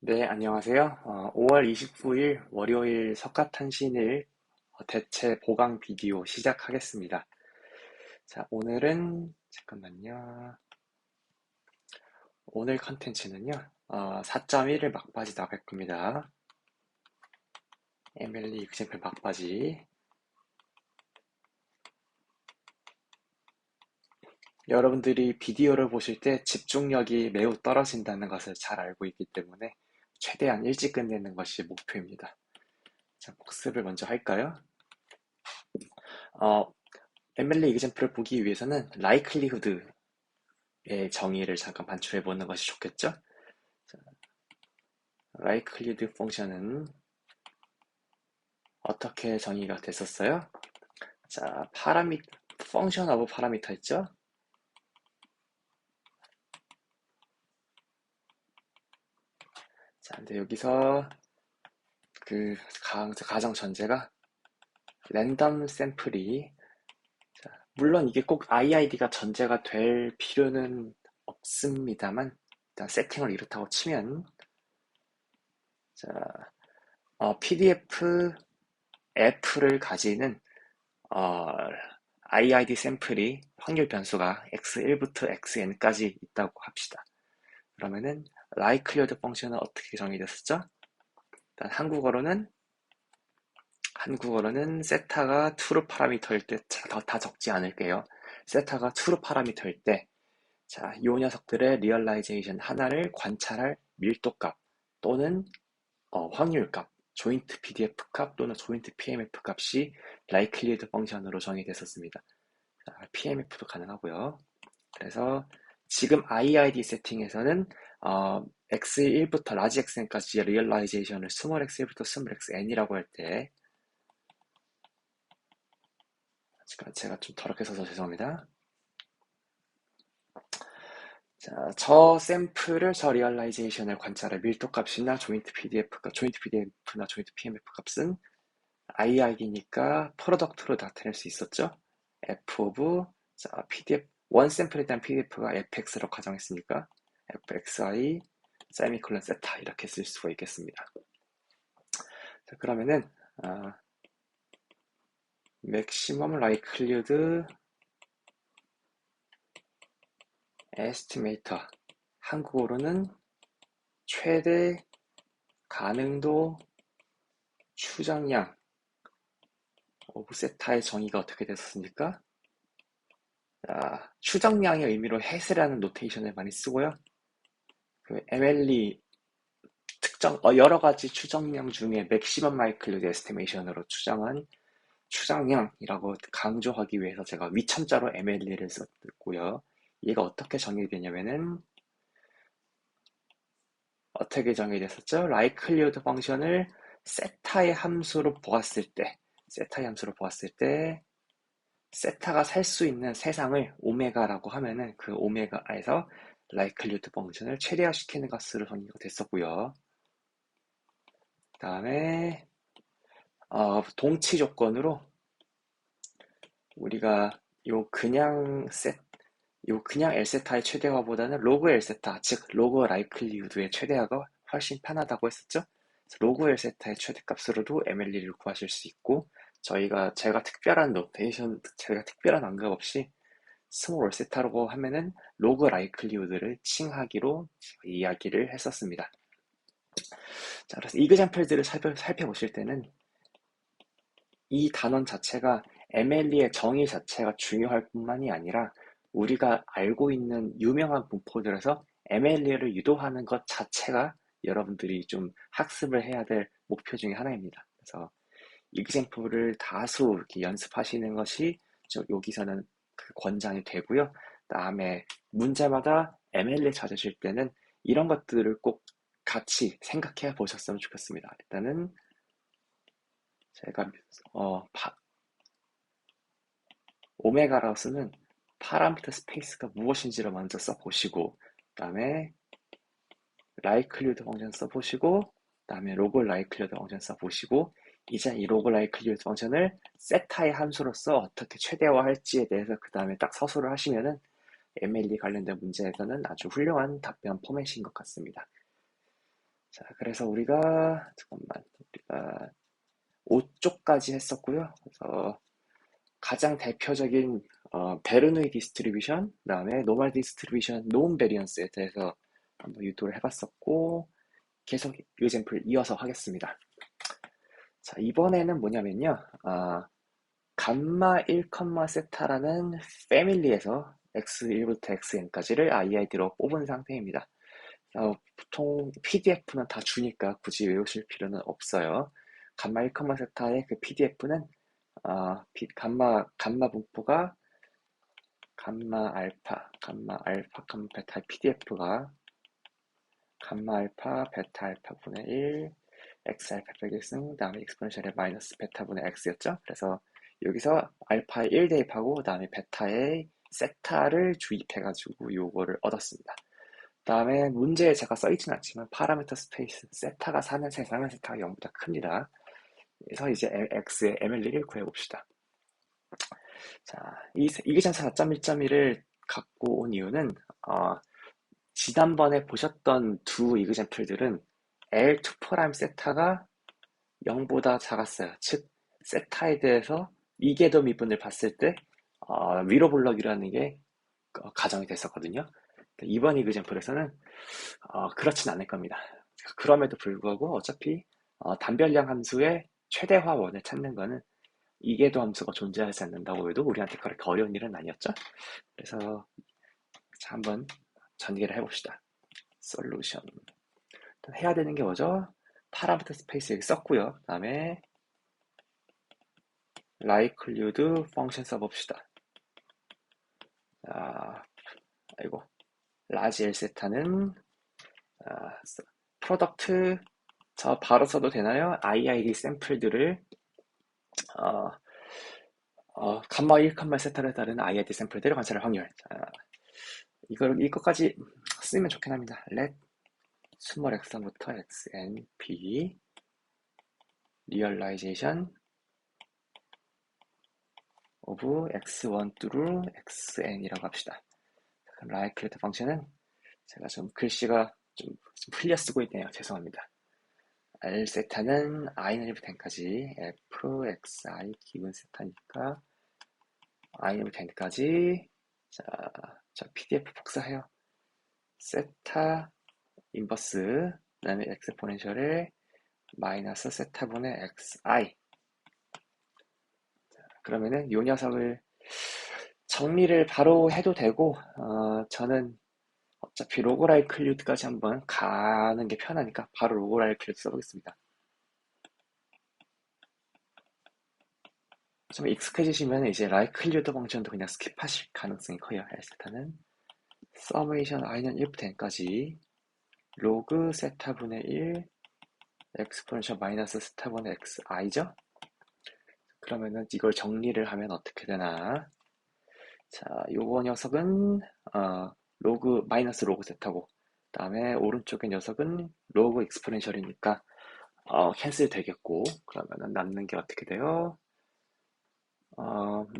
네, 안녕하세요. 5월 29일 월요일 석가탄신일 대체 보강 비디오 시작하겠습니다. 자, 오늘은, 잠깐만요. 오늘 컨텐츠는요, 4.1을 막바지 나갈 겁니다. MLE example 막바지. 여러분들이 비디오를 보실 때 집중력이 매우 떨어진다는 것을 잘 알고 있기 때문에 최대한 일찍 끝내는 것이 목표입니다. 자, 복습을 먼저 할까요? 어, MLE example을 보기 위해서는 likelihood의 정의를 잠깐 반출해 보는 것이 좋겠죠? 자, likelihood 펑션은 어떻게 정의가 됐었어요? 자, function of parameter 있죠? 자, 근데 여기서 그 가정 전제가 랜덤 샘플이, 자, 물론 이게 꼭 IID가 전제가 될 필요는 없습니다만, 일단 세팅을 이렇다고 치면, 자, PDF F를 가지는 어, IID 샘플이 확률 변수가 x1부터 xn까지 있다고 합시다. 그러면은 likelihood 펑션은 어떻게 정의됐었죠? 일단 한국어로는 세타가 true 파라미터일 때 다 적지 않을게요. 세타가 true 파라미터일 때, 자, 이 녀석들의 리얼라이제이션 하나를 관찰할 밀도값 또는 확률값, 조인트 PDF 값 또는 조인트 PMF 값이 likelihood 펑션으로 정의됐었습니다. 자, PMF도 가능하고요. 그래서 지금 IID 세팅에서는 x1부터 large xn까지 리얼라이제이션을 small x1부터 small xn이라고 할 때, 제가 좀 더럽게 써서 죄송합니다. 자, 저 리얼라이제이션을 관찰할 밀도값이나 조인트 PDF나 조인트 PMF 값은 IID니까 프로덕트로 나타낼 수 있었죠. F of, 자, PDF, 원 샘플에 대한 PDF가 fx로 가정했으니까 fxi 세미콜론 세타 이렇게 쓸 수가 있겠습니다. 자, 그러면은 maximum likelihood estimator, 한국어로는 최대 가능도 추정량 오브 세타의 정의가 어떻게 됐었습니까? 추정량의 의미로 hat이라는 노테이션을 많이 쓰고요. 그 MLE 여러 가지 추정량 중에 맥시멈 마이클리드 에스티메이션으로 추정한 추정량이라고 강조하기 위해서 제가 위참자로 MLE를 썼고요. 얘가 어떻게 정의되냐면은 어떻게 정의됐었죠? likelihood 펑션을 세타의 함수로 보았을 때, 세타가 살 수 있는 세상을 오메가라고 하면은 그 오메가에서 likelihood 펑션을 최대화시키는 값으로 정의가 됐었고요. 그 다음에 동치 조건으로 우리가 요 그냥 L세타의 최대화보다는 로그 L세타, 즉 로그 라이클리후드의 최대화가 훨씬 편하다고 했었죠. 로그 L세타의 최대값으로도 MLE를 구하실 수 있고, 제가 특별한 언급 없이 스몰 L세타라고 하면은 로그 라이클리후드를 칭하기로 이야기를 했었습니다. 자, 그래서 이그젬플들을 살펴보실 때는 이 단원 자체가 MLE의 정의 자체가 중요할 뿐만이 아니라 우리가 알고 있는 유명한 분포들에서 MLE를 유도하는 것 자체가 여러분들이 좀 학습을 해야 될 목표 중에 하나입니다. 그래서 example를 다수 이렇게 연습하시는 것이 여기서는 그 권장이 되고요. 다음에 문제마다 MLE 찾으실 때는 이런 것들을 꼭 같이 생각해 보셨으면 좋겠습니다. 일단은 제가 오메가라고 쓰는 파라미터 스페이스가 무엇인지를 먼저 써보시고, 그 다음에 라이클리후드 펑션 써보시고, 그 다음에 로그 라이클리후드 펑션 써보시고, 이제 이 로그 라이클리후드 펑션을 세타의 함수로서 어떻게 최대화할지에 대해서 그 다음에 딱 서술을 하시면은 MLE 관련된 문제에서는 아주 훌륭한 답변 포맷인 것 같습니다. 자, 그래서 우리가 5쪽까지 했었고요. 그래서 가장 대표적인 베르누이 디스트리뷰션, 그다음에 노멀 디스트리뷰션, 노음 베리언스에 대해서 한번 유도를 해봤었고 계속 이그젬플 이어서 하겠습니다. 자, 이번에는 뭐냐면요. 감마 1, 세타라는 패밀리에서 x1부터 xn까지를 IID로 뽑은 상태입니다. 보통 PDF는 다 주니까 굳이 외우실 필요는 없어요. 감마 1, 세타의 그 PDF는 감마 분포가 감마 알파, 감마 베타 PDF가 감마 알파, 베타 알파 분의 1, x 알파 빼기 승, 다음에 익스포넨셜의 마이너스 베타 분의 x였죠. 그래서 여기서 알파에 1 대입하고 그다음에 베타에 세타를 주입해가지고 요거를 얻었습니다. 다음에 문제에 제가 써있진 않지만 파라미터 스페이스 세타가 사는 세상은 세타가 0보다 큽니다. 그래서 이제 x의 ML리를 구해봅시다. 자, 이 이그젠스 4.1.1을 갖고 온 이유는 지난번에 보셨던 두 이그젠플들은 L2' 세타가 0보다 작았어요. 즉 세타에 대해서 이계도 미분을 봤을 때 위로 블럭이라는 게 가정이 됐었거든요. 이번 이그젠플에서는 그렇진 않을 겁니다. 그럼에도 불구하고 어차피 단별량 함수의 최대화원을 찾는 거는 이계도 함수가 존재하지 않는다고 해도 우리한테 그렇게 어려운 일은 아니었죠. 그래서 자, 한번 전개를 해봅시다. 솔루션. 해야 되는 게 뭐죠? 파라미터 스페이스 여기 썼고요. 그 다음에 likelihood 펑션 써봅시다. 아이고, 라지 L 세타는 프로덕트 저 바로 써도 되나요? IID 샘플들을 감마 1, 세타를 따르는 IID 샘플들을 관찰할 확률. 이거까지 쓰면 좋긴 합니다. let 스몰 x1부터 xn p realization of x1 through xn이라고 합시다. 그럼 likelihood 펑션은 제가 좀 글씨가 좀 흘려 쓰고 있네요. 죄송합니다. R 세타는 i는 1부터 n까지 f x i 기본 세타니까 i는 1부터 n까지 자 PDF 복사해요. 세타 인버스 그다음에 엑스포넨셜의 마이너스 세타분의 xi. 그러면은 요 녀석을 정리를 바로 해도 되고 저는 어차피 로그라이클류드까지 한번 가는 게 편하니까 바로 로그라이클류드 써보겠습니다. 좀 익숙해지시면 이제 라이클류드 펑션도 그냥 스킵하실 가능성이 커요. L세타는 서메이션 i는 1부터 n까지 로그 세타분의 1 엑스포넨셜 마이너스 세타분의 xi죠? 그러면은 이걸 정리를 하면 어떻게 되나? 자, 요거 녀석은 로그 마이너스 로그 세타고 그다음에 오른쪽의 녀석은 로그 익스포넨셜이니까 캔슬 되겠고 그러면은 남는 게 어떻게 돼요?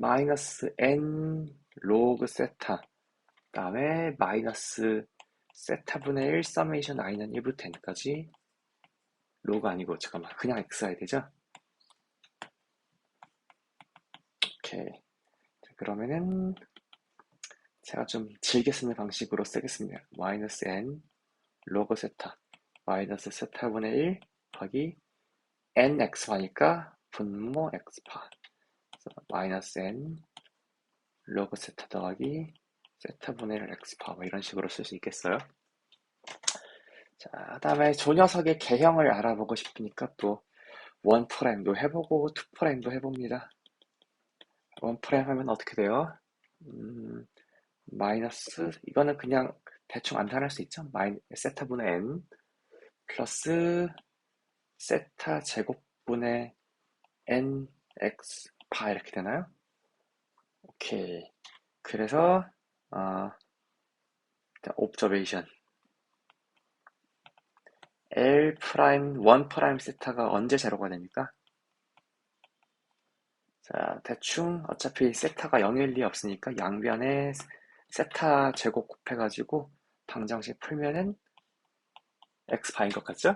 마이너스 n 로그 세타 그다음에 마이너스 세타분의 1 서메이션 i는 1부터 n까지 로그 아니고 잠깐만 그냥 xi 되죠? 오케이. 자, 그러면은 제가 좀 즐겨 쓰는 방식으로 쓰겠습니다. 마이너스 n 로그 세타 마이너스 세타분의 1 더하기 n x파니까 분모 x파 마이너스 n 로그 세타 더하기 세타분의 1 x파 뭐 이런 식으로 쓸 수 있겠어요. 자, 다음에 저 녀석의 개형을 알아보고 싶으니까 또 1'도 해보고 2'도 해봅니다. 1' 하면 어떻게 돼요? 마이너스 이거는 그냥 대충 암산할 수 있죠. 세타분의 n 플러스 세타 제곱분의 n x 파 이렇게 되나요? 오케이. 그래서 옵저베이션 L 프라임 1 프라임 세타가 언제 제로가 됩니까? 자, 대충 어차피 세타가 0일 리 없으니까 양변에 세타 제곱 곱해가지고 방정식 풀면은 x파인 것 같죠?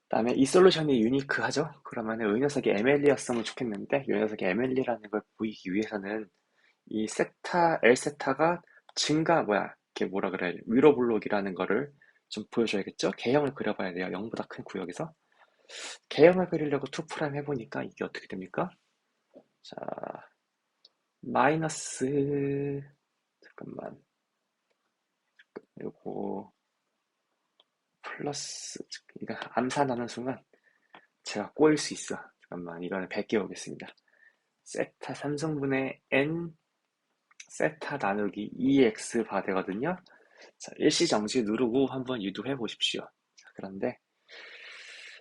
그다음에 이 솔루션이 유니크하죠? 그러면 이 녀석이 ML이었으면 좋겠는데 이 녀석이 ML이라는 걸 보이기 위해서는 이 세타, L 세타가 이게 뭐라 그래, 위로 블록이라는 거를 좀 보여줘야겠죠? 개형을 그려봐야 돼요. 0보다 큰 구역에서. 개형을 그리려고 2' 해보니까 이게 어떻게 됩니까? 자, 마이너스, 잠깐만, 요거, 플러스, 이거 암산하는 순간 제가 꼬일 수 있어. 잠깐만, 이거는 100개 오겠습니다. 세타 3승분의 n 세타 나누기 2x 바 되거든요. 자, 일시정지 누르고 한번 유도해 보십시오. 자, 그런데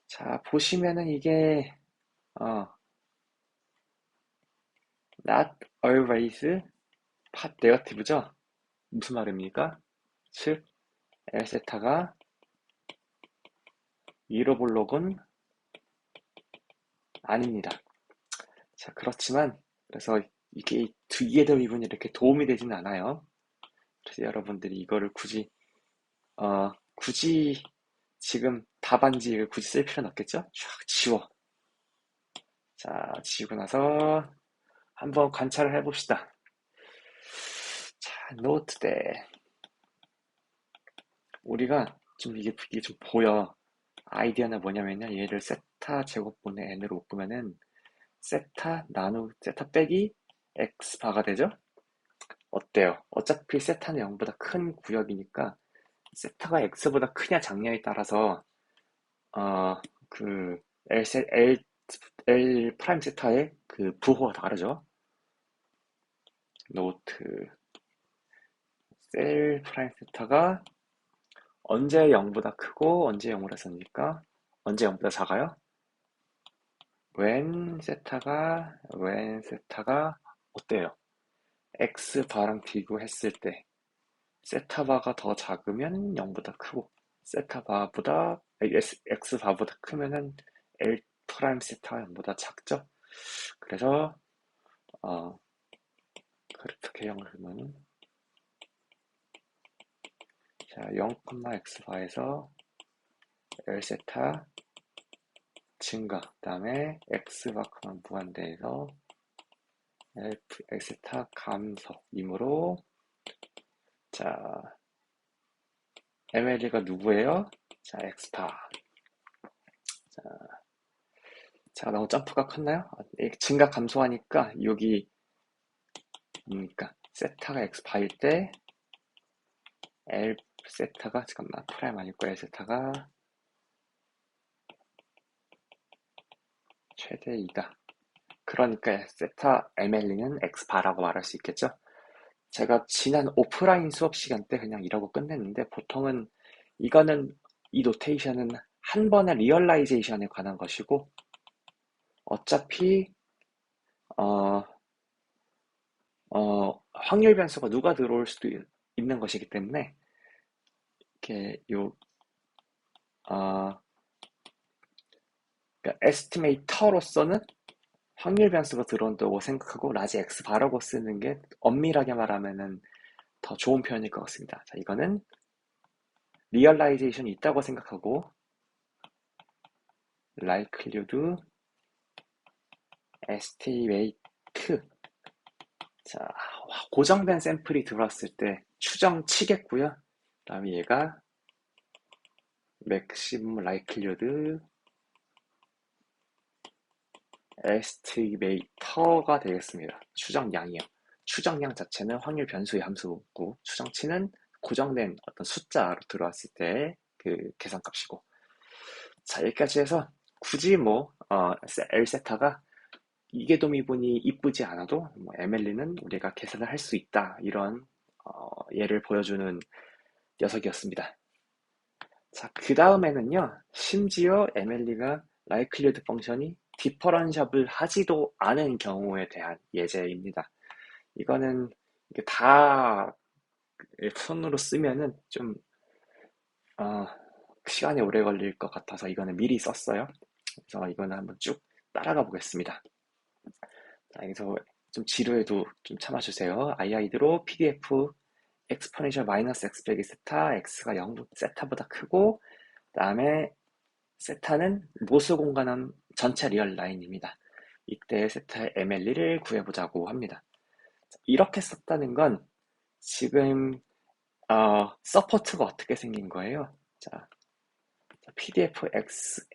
자, 보시면은 이게 not always part negative죠? 무슨 말입니까? 즉 L 세타가 위로 볼록은 아닙니다. 자, 그렇지만 그래서 이게 이해도 미분이 이렇게 도움이 되지는 않아요. 그래서 여러분들이 이거를 굳이 지금 답안지를 굳이 쓸 필요는 없겠죠? 쫙 지워. 자, 지우고 나서 한번 관찰을 해봅시다. 자, 노트 대 우리가 이게 좀 보여. 아이디어는 뭐냐면요. 얘를 세타 제곱분의 n으로 묶으면은 세타 빼기 x 바가 되죠? 어때요? 어차피 세타는 0보다 큰 구역이니까 세타가 x보다 크냐 작냐에 따라서 그 L 프라임 세타의 그 부호가 다르죠. 노트 셀 프라임 세타가 언제 0보다 크고 언제 0보다 작습니까? 언제 0보다 작아요? when 세타가 어때요? x 바랑 비교했을 때 세타 바가 더 작으면 0보다 크고 세타 바보다 x 바보다 크면은 L 프라임 세타가 0보다 작죠? 그래서 그래프 개형을 하면은 자, 0, x 바에서 L 세타 증가, 그 다음에 x 바크만 무한대에서 엑세타 감소이므로 자, MLE가 누구예요? 자, 엑스파. 자, 너무 점프가 컸나요? 증가 감소하니까 여기 그러니까 세타가 엑스파일 때 L 세타가 잠깐만 프라임 아니고 L 세타가 최대 2다. 그러니까 세타 MLE는 엑스파라고 말할 수 있겠죠? 제가 지난 오프라인 수업 시간 때 그냥 이러고 끝냈는데 보통은 이거는 이 노테이션은 한 번의 리얼라이제이션에 관한 것이고 어차피 확률 변수가 누가 들어올 수도 있는 것이기 때문에 이렇게 그러니까 에스티메이터로서는 확률 변수가 들어온다고 생각하고 라지 X 바라고 쓰는 게 엄밀하게 말하면은 더 좋은 표현일 것 같습니다. 자, 이거는 리얼라이제이션이 있다고 생각하고 likelihood estimate 자, 고정된 샘플이 들어왔을 때 추정 치겠고요. 그 다음에 얘가 maximum likelihood estimator가 되겠습니다. 추정량이요. 추정량 자체는 확률 변수의 함수고 추정치는 고정된 어떤 숫자로 들어왔을 때 그 계산값이고 자, 여기까지 해서 굳이 L 세타가 이계도 미분이 이쁘지 않아도 MLE는 우리가 계산을 할 수 있다 이런 예를 보여주는 녀석이었습니다. 자, 그 다음에는요 심지어 MLE가 likelihood 펑션이 디퍼런셜을 하지도 않은 경우에 대한 예제입니다. 이거는 이게 다 손으로 쓰면은 좀 시간이 오래 걸릴 것 같아서 이거는 미리 썼어요. 그래서 이거는 한번 쭉 따라가 보겠습니다. 자, 여기서 좀 지루해도 좀 참아주세요. 아이아이드로 PDF exponential 마이너스 x 빼기 세타, x가 0, 세타보다 크고, 그 다음에 세타는 모수 공간은 전체 리얼 라인입니다. 이때 세타의 MLE를 구해보자고 합니다. 이렇게 썼다는 건 지금 서포트가 어떻게 생긴 거예요? 자, PDF fx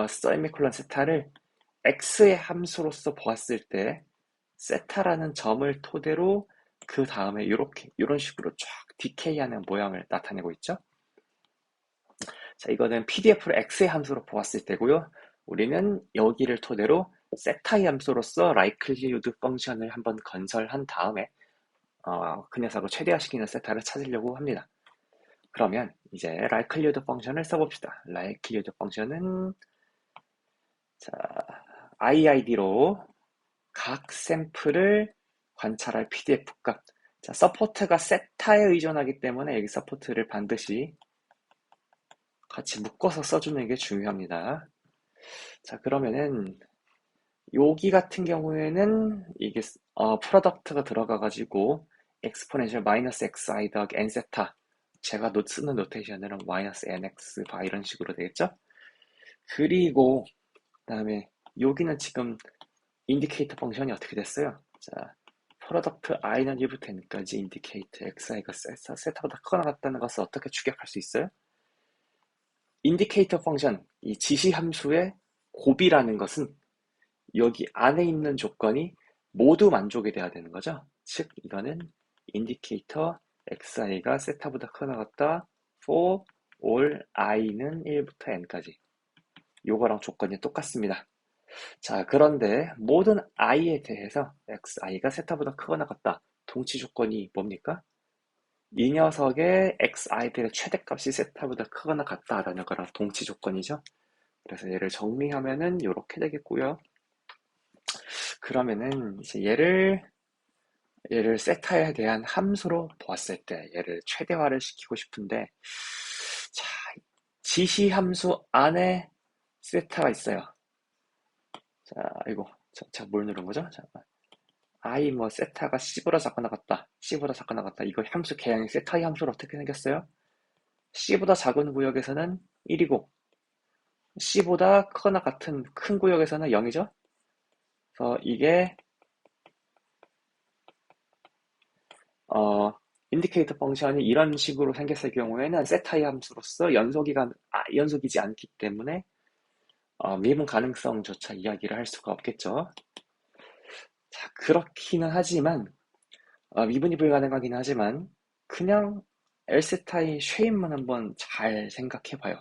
세미콜론 세타를 x의 함수로서 보았을 때 세타라는 점을 토대로 그 다음에 이런 식으로 쫙 디케이하는 모양을 나타내고 있죠. 자, 이거는 PDF로 x의 함수로 보았을 때고요. 우리는 여기를 토대로 세타의 함수로서 likelihood 펑션을 한번 건설한 다음에 그 녀석을 최대화시키는 세타를 찾으려고 합니다. 그러면 이제 likelihood 펑션을 써봅시다. likelihood 펑션은 자, IID로 각 샘플을 관찰할 PDF 값. 자, 서포트가 세타에 의존하기 때문에 여기 서포트를 반드시 같이 묶어서 써주는 게 중요합니다. 자, 그러면은 여기 같은 경우에는 이게 프로덕트가 들어가가지고 exponential 마이너스 xi 더하기 n 세타, 제가 쓰는 노테이션은 마이너스 nx 바 이런 식으로 되겠죠? 그리고 그다음에 여기는 지금 인디케이터 펑션이 어떻게 됐어요? 자, 프로덕트 i는 1부터 n까지 인디케이터 xi가 세타보다 크거나 같다는 것을 어떻게 추격할 수 있어요? 인디케이터 펑션, 이 지시 함수의 곱이라는 것은 여기 안에 있는 조건이 모두 만족이 돼야 되는 거죠. 즉 이거는 인디케이터 xi가 세타보다 크거나 같다 for all i는 1부터 n까지, 요거랑 조건이 똑같습니다. 자, 그런데 모든 i에 대해서 xi가 세타보다 크거나 같다 동치 조건이 뭡니까? 이 녀석의 xi들의 최대값이 세타보다 크거나 같다라는 거랑 동치 조건이죠. 그래서 얘를 정리하면은 이렇게 되겠고요. 그러면은 이제 얘를 세타에 대한 함수로 보았을 때 얘를 최대화를 시키고 싶은데, 자, 지시 함수 안에 세타가 있어요. 자, 이거 자, 뭘 누른 거죠? 잠깐. i 뭐 세타가 c보다 작거나 같다, c보다 작거나 같다. 이거 함수 개형이 세타의 함수로 어떻게 생겼어요? c보다 작은 구역에서는 1이고 c보다 크거나 같은 큰 구역에서는 0이죠. 그래서 이게 인디케이터 펑션이 이런 식으로 생겼을 경우에는 세타의 함수로서 연속이지 않기 때문에 미분 가능성조차 이야기를 할 수가 없겠죠. 자, 그렇기는 하지만 미분이 불가능하긴 하지만 그냥 L세타의 쉐입만 한번 잘 생각해 봐요.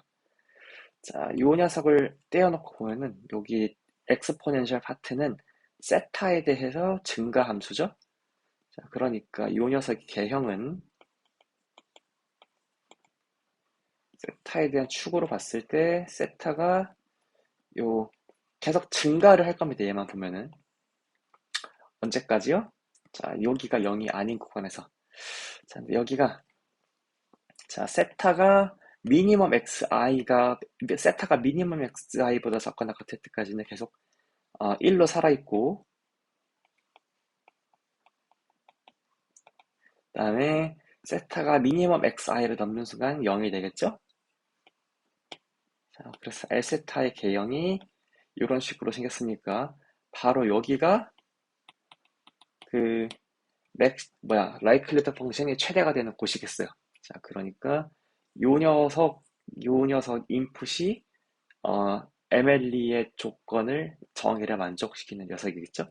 자, 요 녀석을 떼어놓고 보면은 여기 엑스포넨셜 파트는 세타에 대해서 증가 함수죠. 자, 그러니까 이 녀석의 개형은 세타에 대한 축으로 봤을 때 세타가 요 계속 증가를 할 겁니다. 얘만 보면은 언제까지요? 자, 여기가 0이 아닌 구간에서, 자, 여기가 자 세타가 미니멈xi보다 작거나 같을 때까지는 계속 1로 살아있고, 그 다음에 세타가 미니멈 xi를 넘는 순간 0이 되겠죠? 자, 그래서 L세타의 개형이 이런 식으로 생겼으니까 바로 여기가 그 라이클리터 펑션이 최대가 되는 곳이겠어요. 자, 그러니까 요 녀석 인풋이 MLE의 조건을 정의를 만족시키는 녀석이겠죠.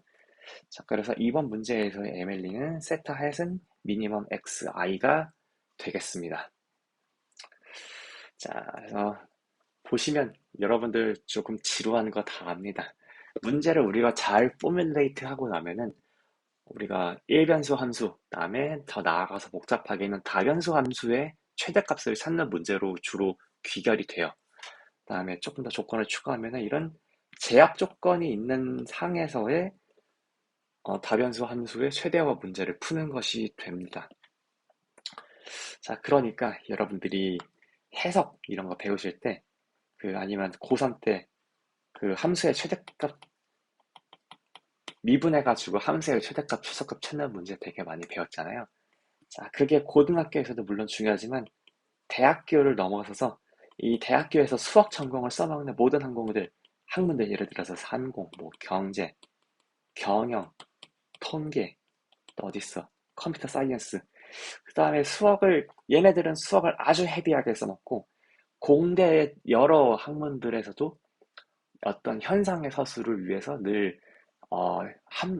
자, 그래서 이번 문제에서의 MLE는 세타 햇은 미니멈xi가 되겠습니다. 자, 그래서 보시면 여러분들 조금 지루한 거 다 압니다. 문제를 우리가 잘 포뮬레이트 하고 나면은 우리가 1변수 함수, 그다음에 더 나아가서 복잡하게는 다변수 함수의 최대값을 찾는 문제로 주로 귀결이 돼요. 그다음에 조금 더 조건을 추가하면 이런 제약 조건이 있는 상에서의 다변수 함수의 최대화 문제를 푸는 것이 됩니다. 자, 그러니까 여러분들이 해석 이런 거 배우실 때 아니면 고3 때 그 함수의 최대값 미분해가지고 함수의 최대값, 최소값 찾는 문제 되게 많이 배웠잖아요. 자, 그게 고등학교에서도 물론 중요하지만 대학교를 넘어서서 이 대학교에서 수학 전공을 써먹는 모든 학문들 예를 들어서 산공, 뭐 경제, 경영, 통계, 또 어딨어? 컴퓨터 사이언스. 그 다음에 얘네들은 수학을 아주 헤비하게 써먹고 공대 여러 학문들에서도 어떤 현상의 서술을 위해서 늘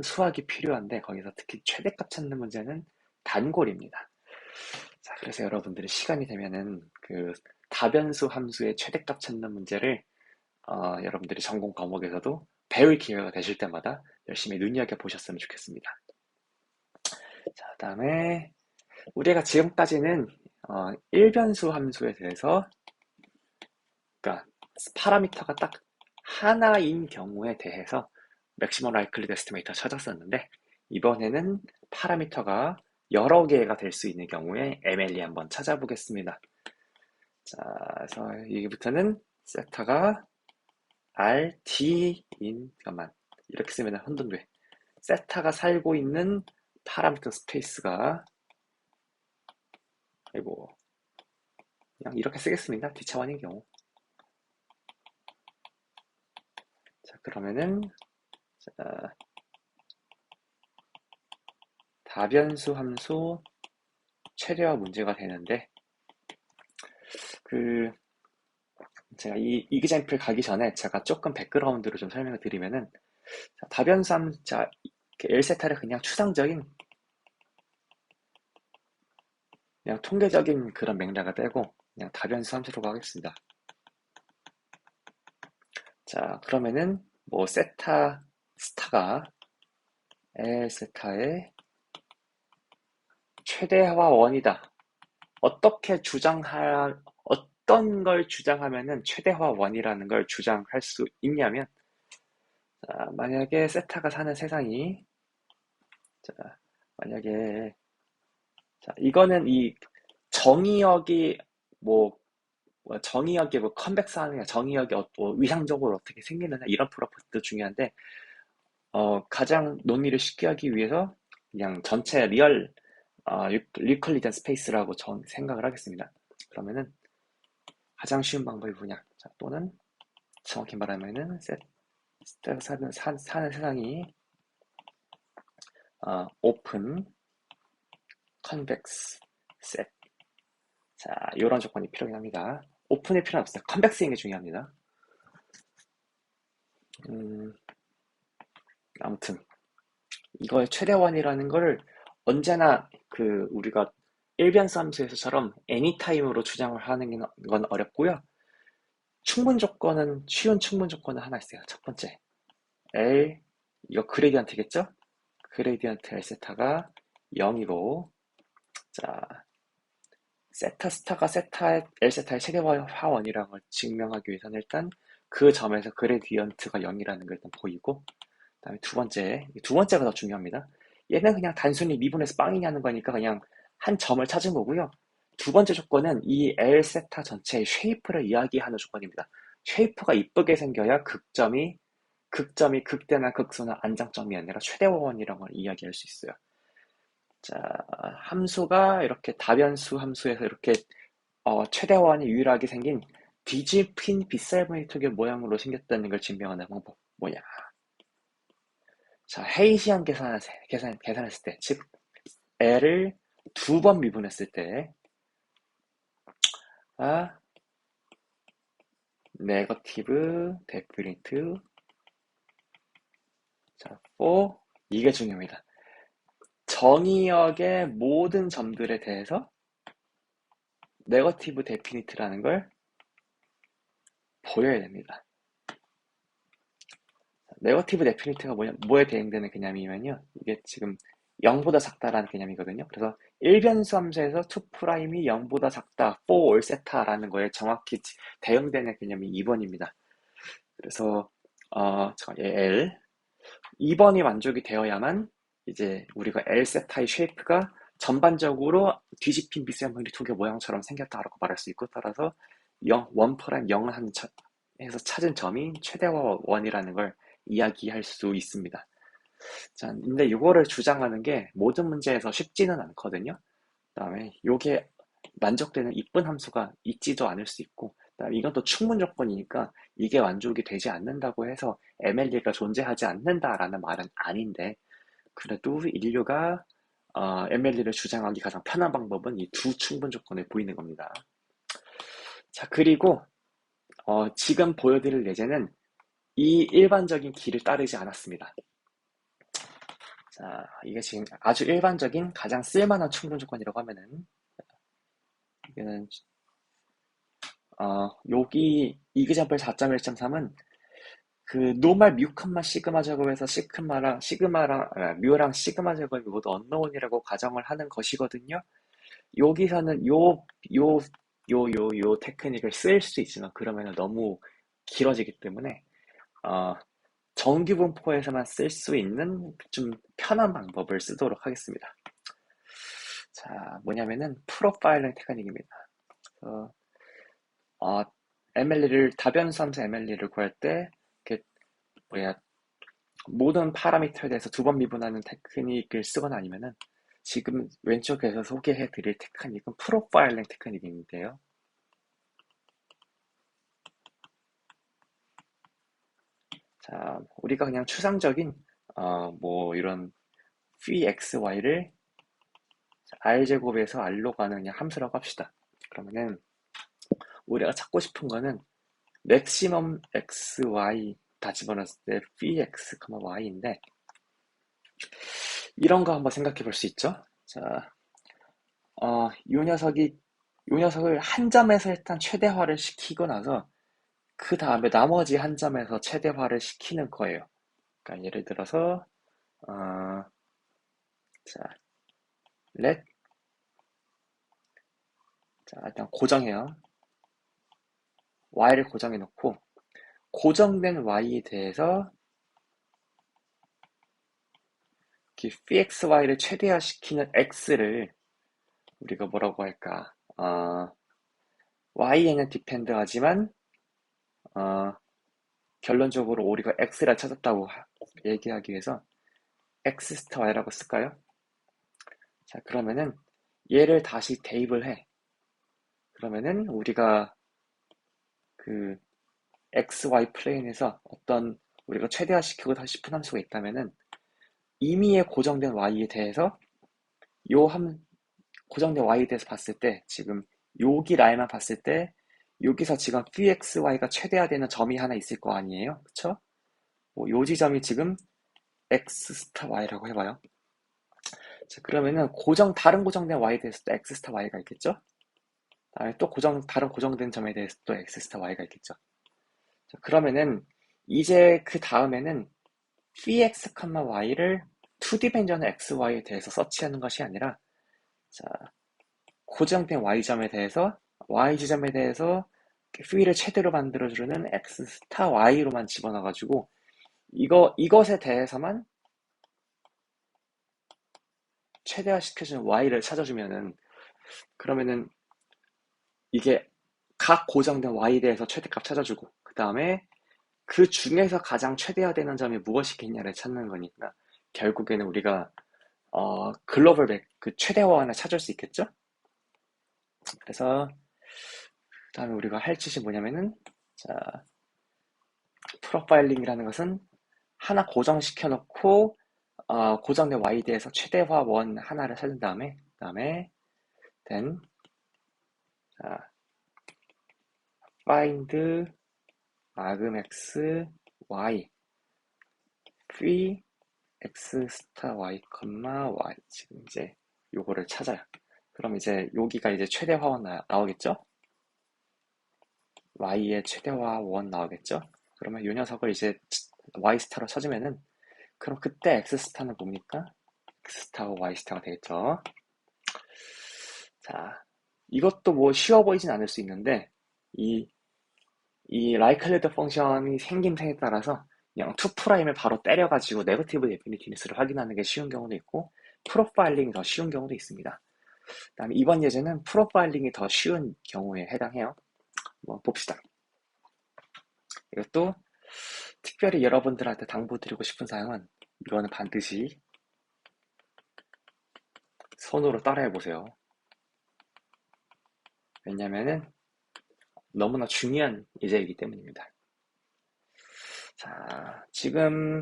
수학이 필요한데 거기서 특히 최대값 찾는 문제는 단골입니다. 자, 그래서 여러분들이 시간이 되면은 그 다변수 함수의 최대값 찾는 문제를 여러분들이 전공 과목에서도 배울 기회가 되실 때마다 열심히 눈여겨보셨으면 좋겠습니다. 자, 그다음에 우리가 지금까지는 일변수 함수에 대해서, 그러니까 파라미터가 딱 하나인 경우에 대해서 맥시멈 라이클리드 에스티메이터 찾았었는데, 이번에는 파라미터가 여러 개가 될 수 있는 경우에 MLE 한번 찾아보겠습니다. 자, 그래서 여기부터는 세타가 잠깐만, 이렇게 쓰면 혼돈돼. 세타가 살고 있는 파라미터 스페이스가, 그냥 이렇게 쓰겠습니다. D차원인 경우. 자, 그러면은, 다변수 함수 최대화 문제가 되는데, 제가 이 이그젬플 가기 전에 제가 조금 백그라운드로 좀 설명을 드리면은, 다변수 함수, L세타를 그냥 추상적인, 그냥 통계적인 그런 맥락을 빼고, 그냥 다변수 함수라고 하겠습니다. 자, 그러면은, 스타가 L세타의 최대화 원이다. 어떤 걸 주장하면은 최대화 원이라는 걸 주장할 수 있냐면, 자, 만약에 세타가 사는 세상이, 이거는 이 정의역이 컨벡스하느냐, 정의역이 위상적으로 어떻게 생기느냐, 이런 프로퍼티도 중요한데, 가장 논의를 쉽게 하기 위해서 그냥 전체 리컬리전 스페이스라고 전 생각을 하겠습니다. 그러면은 가장 쉬운 방법이 뭐냐? 자, 또는 정확히 말하면은 세타가 사는 세상이 오픈, 컨벡스, 셋. 자, 이런 조건이 필요하긴 합니다. 오픈이 필요는 없어요. 컨벡스인 게 중요합니다. 아무튼 이거의 최대원이라는 걸 언제나 우리가 일변수 함수에서처럼 anytime으로 주장을 하는 건 어렵고요. 쉬운 충분 조건은 하나 있어요. 첫 번째, 이거 그레디언트겠죠? 그레디언트 L세타가 0이고, 자, 스타가 L세타의 최대화원이라는 걸 증명하기 위해서는 일단 그 점에서 그레디언트가 0이라는 걸 일단 보이고, 그다음에 두 번째가 더 중요합니다. 얘는 그냥 단순히 미분해서 빵이냐는 거니까 그냥 한 점을 찾은 거고요. 두 번째 조건은 이 L세타 전체의 쉐이프를 이야기하는 조건입니다. 쉐이프가 이쁘게 생겨야 극점이 극대나 극소나 안장점이 아니라 최대원이라는 걸 이야기할 수 있어요. 자, 함수가 이렇게 다변수 함수에서 이렇게 최대원이 유일하게 생긴 뒤집힌 빗살무늬톡의 모양으로 생겼다는 걸 증명하는 방법 뭐냐? 자, 헤이시안 계산했을 때, 즉 L을 두 번 미분했을 때, 네거티브 데피니트, 자, 이게 중요합니다. 정의역의 모든 점들에 대해서 네거티브 데피니트라는 걸 보여야 됩니다. 네거티브 데피니트가 뭐에 대응되는 개념이면요. 이게 지금 0보다 작다라는 개념이거든요. 그래서 일변수 함수에서 2'이 0보다 작다, 4 all 세타라는 거에 정확히 대응되는 개념이 2번입니다. 그래서 L 2번이 만족이 되어야만 이제 우리가 L 세타의 쉐이프가 전반적으로 뒤집힌 빗살무늬 톡의 모양처럼 생겼다라고 말할 수 있고, 따라서 1', 0을 해서 찾은 점이 최대화 원이라는 걸 이야기할 수 있습니다. 자, 근데 이거를 주장하는 게 모든 문제에서 쉽지는 않거든요. 그다음에 요게 만족되는 이쁜 함수가 있지도 않을 수 있고, 그다음에 이건 또 충분 조건이니까 이게 만족이 되지 않는다고 해서 MLE가 존재하지 않는다라는 말은 아닌데, 그래도 인류가 MLE를 주장하기 가장 편한 방법은 이 두 충분 조건을 보이는 겁니다. 자, 그리고 지금 보여드릴 예제는 이 일반적인 길을 따르지 않았습니다. 자, 이게 지금 아주 일반적인 가장 쓸만한 충분 조건이라고 하면은, 이게는 여기 이그자플 4.1.3은 그 노멀 뮤 컴마 시그마 제곱에서 뮤랑 시그마 제곱이 모두 언노운이라고 가정을 하는 것이거든요. 여기서는 요 테크닉을 쓸 수 있지만 그러면 너무 길어지기 때문에 정규 분포에서만 쓸 수 있는 좀 편한 방법을 쓰도록 하겠습니다. 자, 뭐냐면은 프로파일링 테크닉입니다. MLE를 다변수 함수 MLE를 구할 때 모든 파라미터에 대해서 두 번 미분하는 테크닉을 쓰거나 아니면은 지금 왼쪽에서 소개해 드릴 테크닉은 프로파일링 테크닉인데요. 자, 우리가 그냥 추상적인 이런 pxy를 r제곱에서 r로 가는 그냥 함수라고 합시다. 그러면은 우리가 찾고 싶은 거는 맥시멈 xy 다 집어넣었을 때 px, y인데 이런 거 한번 생각해 볼 수 있죠. 자, 요 녀석을 한 점에서 일단 최대화를 시키고 나서 그 다음에 나머지 한 점에서 최대화를 시키는 거예요. 그러니까 예를 들어서 자, 일단 고정해요. y를 고정해 놓고 고정된 y에 대해서 pxy를 최대화시키는 x를 우리가 뭐라고 할까? y에는 디펜드하지만 결론적으로 우리가 x를 찾았다고 얘기하기 위해서 x 스타 y라고 쓸까요? 자, 그러면은 얘를 다시 대입을 해. 그러면은 우리가 그 xy 플레인에서 어떤 우리가 최대화시키고 싶은 함수가 있다면은 임의의 고정된 y에 대해서 고정된 y에 대해서 봤을 때 지금 여기 라인만 봤을 때 여기서 지금 pxy가 최대화되는 점이 하나 있을 거 아니에요, 그쵸? 요 지점이 지금 x 스타 y라고 해봐요. 자, 그러면은 다른 고정된 y에 대해서 또 x 스타 y가 있겠죠? 다음에 또 다른 고정된 점에 대해서 또 x 스타 y가 있겠죠? 자, 그러면은 이제 그 다음에는 px, y를 2디멘전al xy에 대해서 서치하는 것이 아니라 자, 고정된 y 지점에 대해서 p를 최대로 만들어주는 x 스타 y로만 집어넣어가지고 이것에 대해서만 최대화시켜주는 y를 찾아주면은 그러면은 이게 각 고정된 y에 대해서 최대값 찾아주고 그 다음에 그 중에서 가장 최대화되는 점이 무엇이겠냐를 찾는 거니까 결국에는 우리가 글로벌 그 최대화원을 찾을 수 있겠죠? 그래서 다음에 우리가 할 짓이 뭐냐면은 자, 프로파일링이라는 것은 하나 고정시켜 놓고 고정된 y에 대해서 최대화 원 하나를 찾은 다음에 then 자, find argmax y free x 스타 y, y 지금 이제 요거를 찾아요. 그럼 이제 여기가 이제 최대화원 나오겠죠? y의 최대화원 나오겠죠? 그러면 이 녀석을 이제 y 스타로 찾으면은 그럼 그때 x 스타는 뭡니까? x 스타고 y 스타가 되겠죠? 자, 이것도 뭐 쉬워 보이진 않을 수 있는데 이 라이클리드 펑션이 생김새에 따라서 그냥 2'을 바로 때려가지고 네거티브 데피니티니스를 확인하는 게 쉬운 경우도 있고 프로파일링이 더 쉬운 경우도 있습니다. 그다음에 이번 예제는 프로파일링이 더 쉬운 경우에 해당해요. 한번 봅시다. 이것도 특별히 여러분들한테 당부드리고 싶은 사항은 이거는 반드시 손으로 따라해 보세요. 왜냐면은 너무나 중요한 예제이기 때문입니다. 자, 지금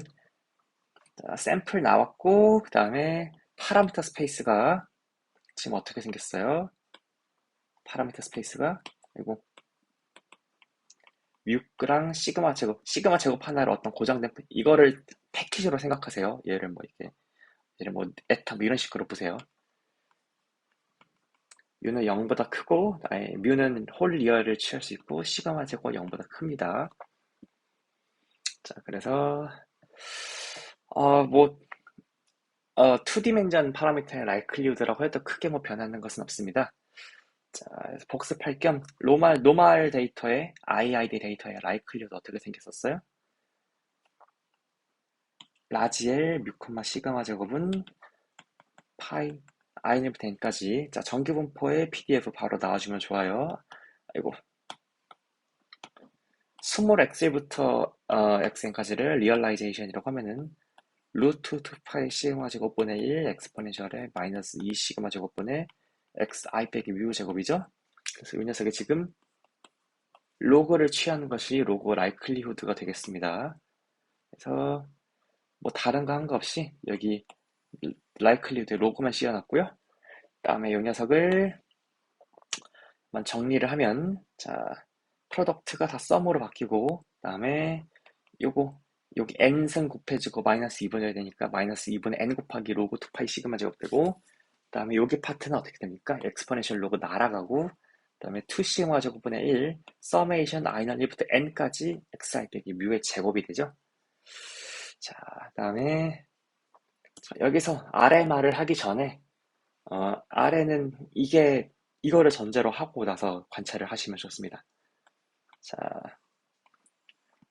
샘플 나왔고, 그 다음에 파라미터 스페이스가 지금 어떻게 생겼어요? 파라미터 스페이스가, 그리고 뮤크랑 시그마 제곱 하나를 어떤 고정된, 이거를 패키지로 생각하세요. 얘를 뭐, 에타 뭐 이런 식으로 보세요. 뮤는 0보다 크고, 아니, 뮤는 홀 리얼을 취할 수 있고, 시그마 제곱은 0보다 큽니다. 자, 그래서, 뭐, 2디멘전 파라미터의 라이클리우드라고 해도 크게 뭐 변하는 것은 없습니다. 자, 복습할 겸 노멀 데이터의 IID 데이터의 라이클리우드 어떻게 생겼었어요? 라지 L 뮤, 시그마 제곱은 파이 IN부터 N까지. 자, 정규 분포의 PDF 바로 나와주면 좋아요. 아이고. 스몰 x부터 xn까지를 리얼라이제이션이라고 하면은 루트 2파이 시그마 제곱분의 1 엑스포넨셜의 마이너스 2 시그마 제곱분의 xi 빼기 뮤 제곱이죠. 그래서 이 녀석이 지금 로그를 취하는 것이 로그 라이클리후드가 되겠습니다. 그래서 뭐 다른 거 한 거 없이 여기 라이클리후드 로그만 씌워놨고요. 다음에 이 녀석을 정리를 하면 자 프로덕트가 다 썸으로 바뀌고 다음에 요거 여기 n승 곱해지고 마이너스 2분의 되니까 마이너스 2분의 n 곱하기 로그 2파이 시그마 제곱 되고 다음에 여기 파트는 어떻게 됩니까? 엑스포넨셜 로그 날아가고 다음에 2 시그마 제곱분의 1 서메이션 i는 1부터 n까지 xi 빼기 뮤의 제곱이 되죠. 자, 다음에 여기서 아래 말을 하기 전에 아래는 이거를 전제로 하고 나서 관찰을 하시면 좋습니다.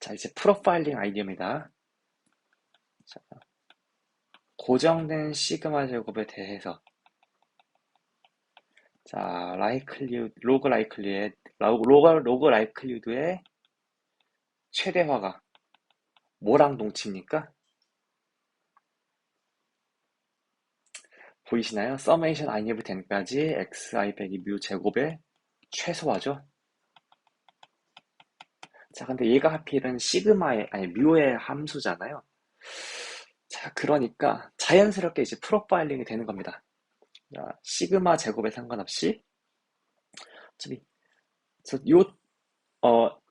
자 이제 프로파일링 아이디어입니다. 자, 고정된 시그마 제곱에 대해서 자 로그 라이클리우드의 최대화가 뭐랑 동치입니까? 보이시나요? 서메이션 i부터 n까지 xi 빼기 뮤 제곱의 최소화죠. 자, 근데 얘가 하필은 뮤의 함수잖아요. 자, 그러니까 자연스럽게 이제 프로파일링이 되는 겁니다. 자, 시그마 제곱에 상관없이 어차피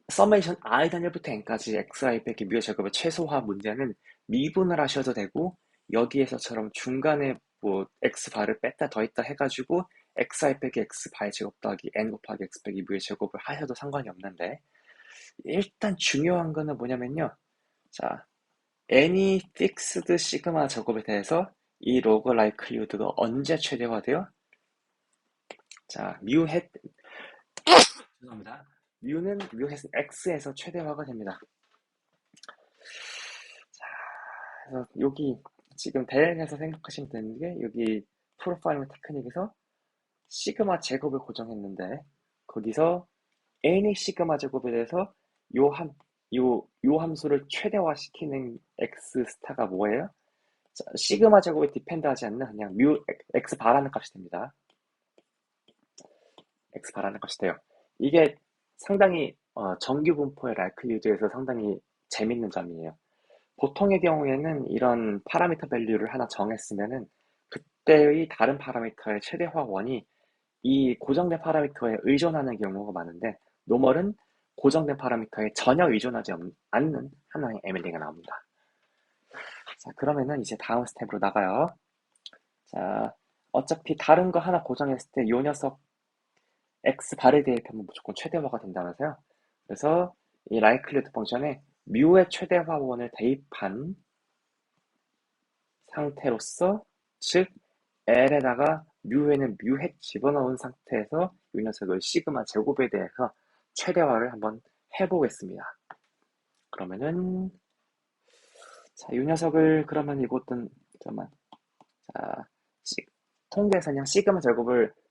서메이션 i 단위부터 n까지 xi 빼기 뮤 제곱의 최소화 문제는 미분을 하셔도 되고 여기에서처럼 중간에 뭐 x 바를 뺐다 더했다 해가지고 xi 빼기 x 바의 제곱 더하기 n 곱하기 x 빼기 뮤의 제곱을 하셔도 상관이 없는데 일단 중요한 거는 뭐냐면요. 자, any fixed 시그마 제곱에 대해서 이 로그 라이클리우드가 언제 최대화돼요? 자, 죄송합니다. 뮤는 x에서 최대화가 됩니다. 자, 그래서 여기 지금 대응해서 생각하시면 되는 게 여기 프로파일링 테크닉에서 시그마 제곱을 고정했는데 거기서 any 시그마 제곱에 대해서 요 함수를 최대화시키는 x 스타가 뭐예요? 자, 시그마 제곱에 디펜드하지 않는 그냥 x 바라는 값이 됩니다. x 바라는 값이 돼요. 이게 상당히 정규 분포의 라이클리우드에서 상당히 재밌는 점이에요. 보통의 경우에는 이런 파라미터 밸류를 하나 정했으면은 그때의 다른 파라미터의 최대화원이 이 고정된 파라미터에 의존하는 경우가 많은데 노멀은 고정된 파라미터에 전혀 의존하지 않는 하나의 MLD가 나옵니다. 자, 그러면은 이제 다음 스텝으로 나가요. 자, 어차피 다른 거 하나 고정했을 때 요 녀석 x 바를 대입하면 무조건 최대화가 된다면서요. 그래서 이 라이클리우드 펑션에 뮤의 최대화원을 대입한 상태로서 즉 L에다가 뮤에는 뮤 집어넣은 상태에서 이 녀석을 시그마 제곱에 대해서 최대화를 한번 해보겠습니다. 그러면은 자, 이 녀석을 그러면 이것은 잠깐만 자 통계에서 그냥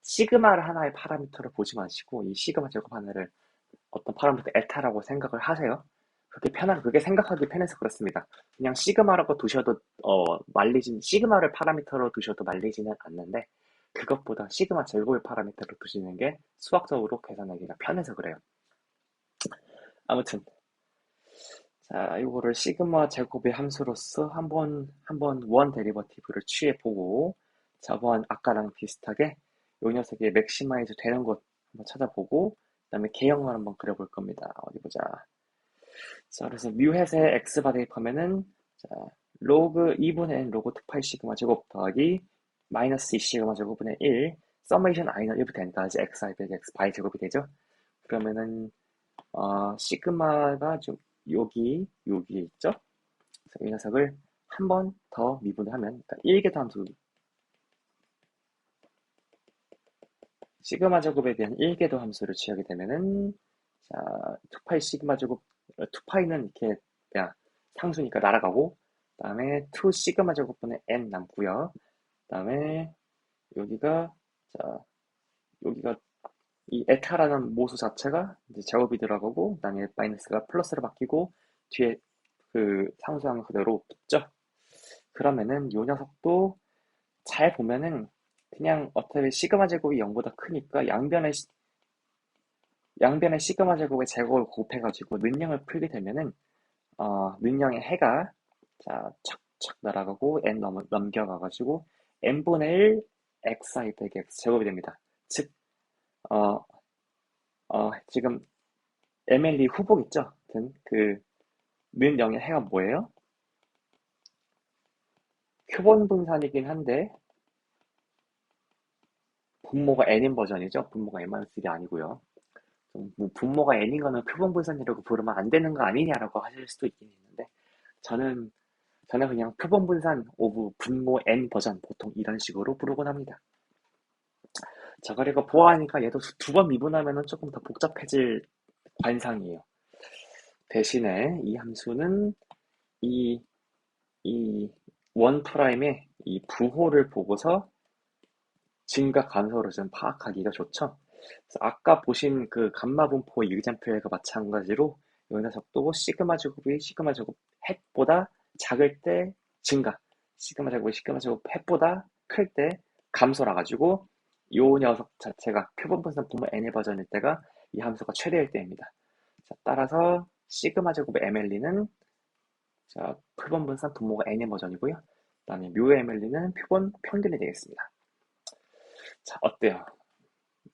시그마를 하나의 파라미터로 보지 마시고 이 시그마 제곱 하나를 어떤 파라미터 에타라고 생각을 하세요. 그게 생각하기 편해서 그렇습니다. 그냥 시그마라고 두셔도, 시그마를 파라미터로 두셔도 말리지는 않는데, 그것보다 시그마 제곱을 파라미터로 두시는 게 수학적으로 계산하기가 편해서 그래요. 아무튼, 자, 이거를 시그마 제곱의 함수로서 한번 원 데리버티브를 취해보고, 저번 아까랑 비슷하게 요 녀석이 맥시마이즈 되는 것 한번 찾아보고, 그 다음에 개형을 한번 그려볼 겁니다. 어디 보자. 자, 그래서 뮤햇의 x바 대입하면은, 자, 로그 2분의 n 로그 2파이 시그마 제곱 더하기 마이너스 2 시그마 제곱분의 1, 서메이션 i는 1부터 n까지 xi 빼기 x 바이 제곱이 되죠. 그러면은, 시그마가 좀 여기에 있죠. 그래서 이 녀석을 한 번 더 미분을 하면, 그러니까 1개 함수, 시그마 제곱에 대한 1개 더 함수를 취하게 되면은, 자, 2파이 시그마 제곱, 2파이는 이렇게 그냥 상수니까 날아가고, 그 다음에 2 시그마 제곱분의 n 남고요. 그 다음에 여기가, 자, 여기가 이 에타라는 모수 자체가 이제 제곱이 들어가고, 그 다음에 마이너스가 플러스로 바뀌고, 뒤에 그 상수항 그대로 붙죠. 그러면은 요 녀석도 잘 보면은 그냥 어차피 시그마 제곱이 0보다 크니까 양변의 시그마 제곱의 제곱을 곱해가지고 는영을 풀게 되면은 는영의 해가 자 착착 날아가고 n 넘겨가가지고 n분의 1 xi 빼기 x 제곱이 됩니다. 즉 지금 MLE 후복 있죠? 그 는영의 해가 뭐예요? 표본 분산이긴 한데 분모가 n인 버전이죠. 분모가 n-1이 아니고요. 뭐 분모가 n인 거는 표본 분산이라고 부르면 안 되는 거 아니냐라고 하실 수도 있긴 있는데 저는 그냥 표본 분산 오브 분모 n 버전 보통 이런 식으로 부르곤 합니다. 자, 그리고 보아하니까 얘도 두 번 미분하면은 조금 더 복잡해질 관상이에요. 대신에 이 함수는 이 원 프라임의 이 부호를 보고서 진과 감소를 좀 파악하기가 좋죠. 그래서 아까 보신 그 감마 분포의 유전표현과 마찬가지로 이 녀석도 시그마 제곱이 시그마 제곱 햇보다 작을 때 증가, 시그마 제곱이 시그마 제곱 햇보다 클 때 감소라 가지고 이 녀석 자체가 표본 분산 분모 n의 버전일 때가 이 함수가 최대일 때입니다. 자, 따라서 시그마 제곱의 MLE는 자, 표본 분산 분모가 n의 버전이고요. 그다음에 묘의 MLE는 표본 평균이 되겠습니다. 자, 어때요?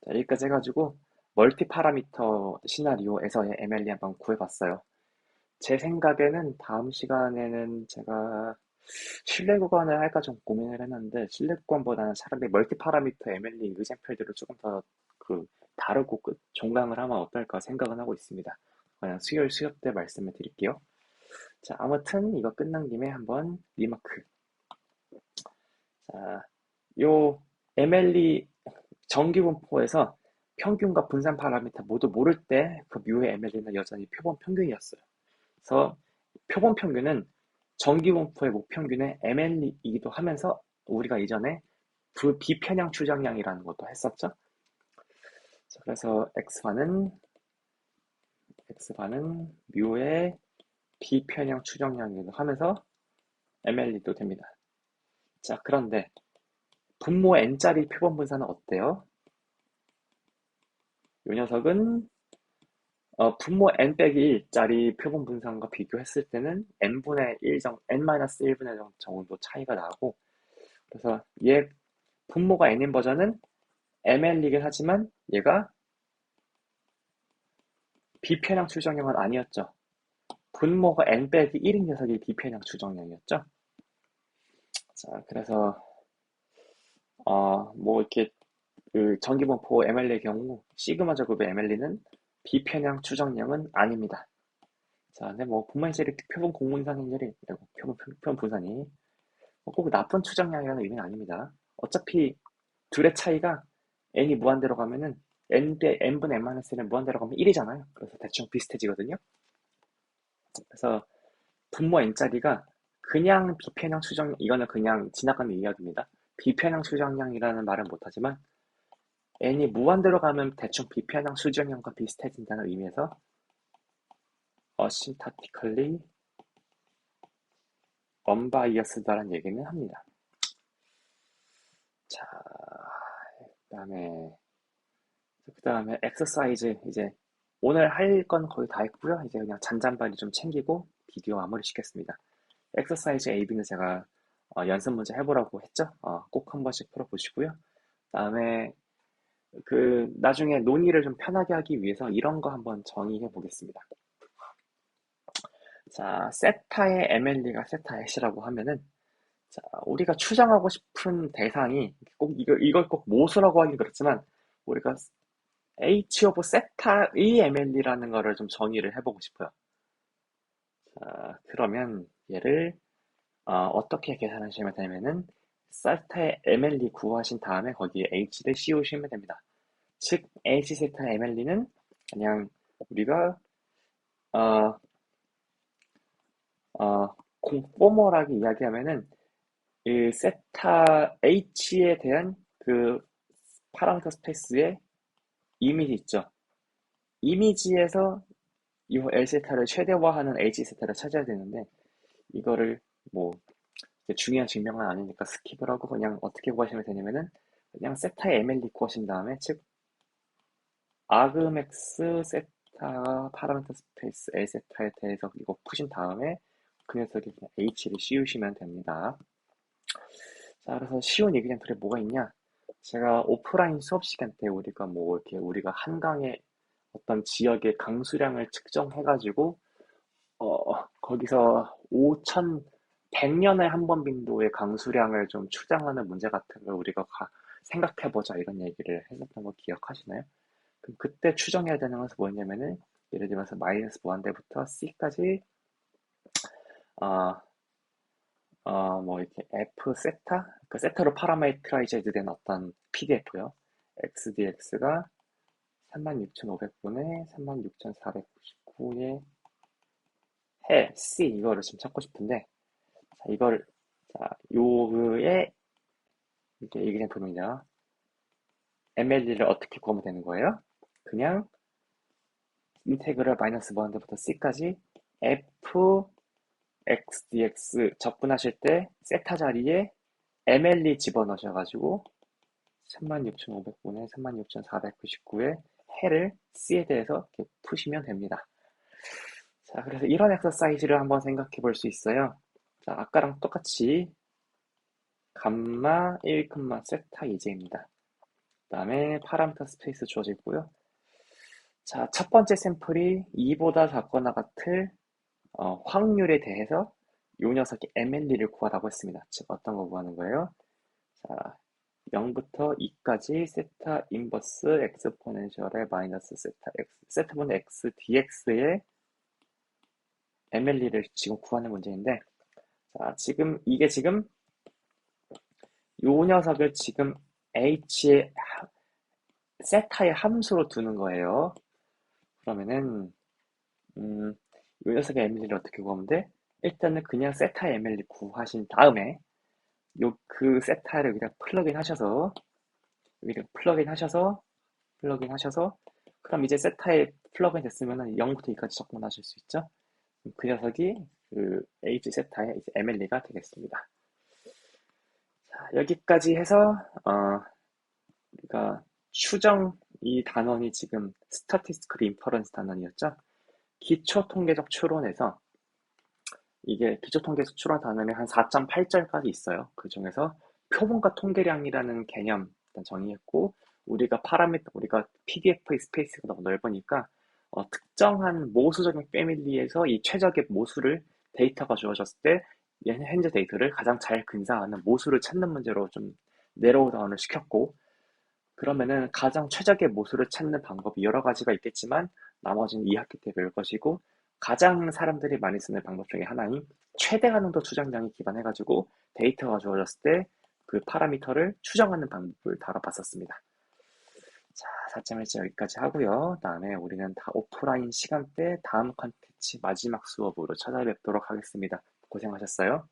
자, 여기까지 해가지고 멀티 파라미터 시나리오에서의 MLE 한번 구해봤어요. 제 생각에는 다음 시간에는 제가 실내 구간을 할까 좀 고민을 했는데 실내 구간보다는 차라리 멀티 파라미터 MLE 의젠표들을 조금 더 다루고 종강을 하면 어떨까 생각은 하고 있습니다. 그냥 수요일 때 말씀을 드릴게요. 자, 아무튼 이거 끝난 김에 한번 리마크. 자, 요 MLE 정기분포에서 평균과 분산 파라미터 모두 모를 때 그 뮤의 MLE는 여전히 표본 평균이었어요. 그래서 표본 평균은 정기분포의 목평균의 MLE이기도 하면서 우리가 이전에 비편향 추정량이라는 것도 했었죠. 자, 그래서 X반은 뮤의 비편향 추정량이기도 하면서 MLE도 됩니다. 자, 그런데 분모 n짜리 표본 분산은 어때요? 이 녀석은 분모 n-1짜리 표본 분산과 비교했을 때는 n-1분의 1 정도 차이가 나고 그래서 얘 분모가 n인 버전은 ML이긴 하지만 얘가 비편향 추정량은 아니었죠. 분모가 n-1인 녀석이 비편향 추정량이었죠. 자, 그래서 뭐 이렇게 그 전기분포 ML의 경우 시그마 제곱의 MLE는 비편향 추정량은 아닙니다. 자, 근데 뭐 분모인절이 표본 공분산인절이 표본 분산이 꼭 나쁜 추정량이라는 의미는 아닙니다. 어차피 둘의 차이가 n이 무한대로 가면은 n분의 n-1는 무한대로 가면 1이잖아요. 그래서 대충 비슷해지거든요. 그래서 분모 n짜리가 그냥 비편향 추정, 이거는 그냥 지나가는 이야기입니다. 비편향 추정량이라는 말은 못하지만 n이 무한대로 가면 대충 비편향 추정량과 비슷해진다는 의미에서 asymptotically unbiased라는 얘기는 합니다. 자, 그다음에 엑서사이즈 이제 오늘 할 건 거의 다 했고요. 이제 그냥 잔잔바리 좀 챙기고 비디오 마무리 시켰습니다. 엑서사이즈 AB는 제가 연습 문제 해보라고 했죠. 꼭 한 번씩 풀어보시고요. 그다음에 나중에 논의를 좀 편하게 하기 위해서 이런 거 한번 정의해 보겠습니다. 자, 세타의 MLE가 세타 H라고 하면은, 자, 우리가 추정하고 싶은 대상이 꼭 이걸 꼭 모수라고 하긴 그렇지만, 우리가 H 오브 세타의 MLE라는 거를 좀 정의를 해보고 싶어요. 자, 그러면 얘를 어떻게 계산하시면 되냐면은, 세타의 MLE 구하신 다음에 거기에 H를 씌우시면 됩니다. 즉, H 세타 MLE는 그냥 우리가 어, 포멀하게 이야기하면은 이 세타 H에 대한 그 파라미터 스페이스의 이미지 있죠. 이미지에서 이 L 세타를 최대화하는 H 세타를 찾아야 되는데 이거를 뭐 중요한 증명은 아니니까 스킵을 하고 그냥 어떻게 구하시면 되냐면은 그냥 세타의 MLE 구하신 다음에 즉 아그맥스 세타 파라미터 스페이스 L 세타에 대해서 이거 푸신 다음에 그 녀석에 그냥 H를 씌우시면 됩니다. 자, 그래서 쉬운 얘기장들이 뭐가 있냐? 제가 오프라인 수업 시간 때 우리가 한강의 어떤 지역의 강수량을 측정해가지고, 거기서 5,100년에 한 번 빈도의 강수량을 좀 추정하는 문제 같은 걸 우리가 생각해보자 이런 얘기를 했었던 거 기억하시나요? 그럼 그때 추정해야 되는 것은 뭐였냐면은, 예를 들면서 마이너스 무한대부터 C까지, 어, 뭐 이렇게 F 세타, 그 세타로 파라메트라이즈 된 어떤 PDF요. XDX가 36,500분의 36,499의 해 C 이거를 지금 찾고 싶은데 요거에 이렇게 이그젠플입니다. MLE를 어떻게 구하면 되는 거예요? 그냥 인테그럴 마이너스 무한대부터 C까지 F XDX 접근하실 때 세타 자리에 MLE 집어넣으셔가지고 36,500분의 36,499의 해를 C에 대해서 이렇게 푸시면 됩니다. 자, 그래서 이런 엑서사이즈를 한번 생각해 볼 수 있어요. 자, 아까랑 똑같이 감마 1, 세타 이제입니다. 그 다음에 파라미터 스페이스 주어져 있고요. 자, 첫 번째 샘플이 2보다 작거나 같을 확률에 대해서 요 녀석의 MLE를 구하라고 했습니다. 즉, 어떤 거 구하는 거예요? 자, 0부터 2까지 세타 인버스 엑스포넨셜의 마이너스 세타 x 세타분의 x dx의 MLE를 지금 구하는 문제인데 자, 이게 지금 요 녀석을 지금 h의 세타의 함수로 두는 거예요. 그러면은 요 녀석의 MLE를 어떻게 구하면 돼? 일단은 그냥 세타의 MLE 구하신 다음에 그 세타를 그냥 플러그인 하셔서 그럼 이제 세타에 플러그인 됐으면은 0부터 2까지 접근하실 수 있죠. 그 녀석이 그 H 세타의 이제 MLE가 되겠습니다. 자, 여기까지 해서 우리가 이 단원이 지금 statistical inference 단원이었죠. 기초통계적 추론에서 이게 기초통계적 추론 단원이 한 4.8절까지 있어요. 그 중에서 표본과 통계량이라는 개념 일단 정의했고 우리가 PDF 스페이스가 너무 넓으니까 특정한 모수적인 패밀리에서 이 최적의 모수를 데이터가 주어졌을 때 현재 데이터를 가장 잘 근사하는 모수를 찾는 문제로 좀 내로우 다운을 시켰고 그러면은 가장 최적의 모수를 찾는 방법이 여러 가지가 있겠지만 나머지는 2학기 때 배울 것이고 가장 사람들이 많이 쓰는 방법 중에 하나인 최대 가능도 추정량에 기반해가지고 데이터가 주어졌을 때 그 파라미터를 추정하는 방법을 다뤄봤었습니다. 자, 4.1째 여기까지 하고요. 다음에 우리는 다 오프라인 시간대 다음 컨텐츠 마지막 수업으로 찾아뵙도록 하겠습니다. 고생하셨어요.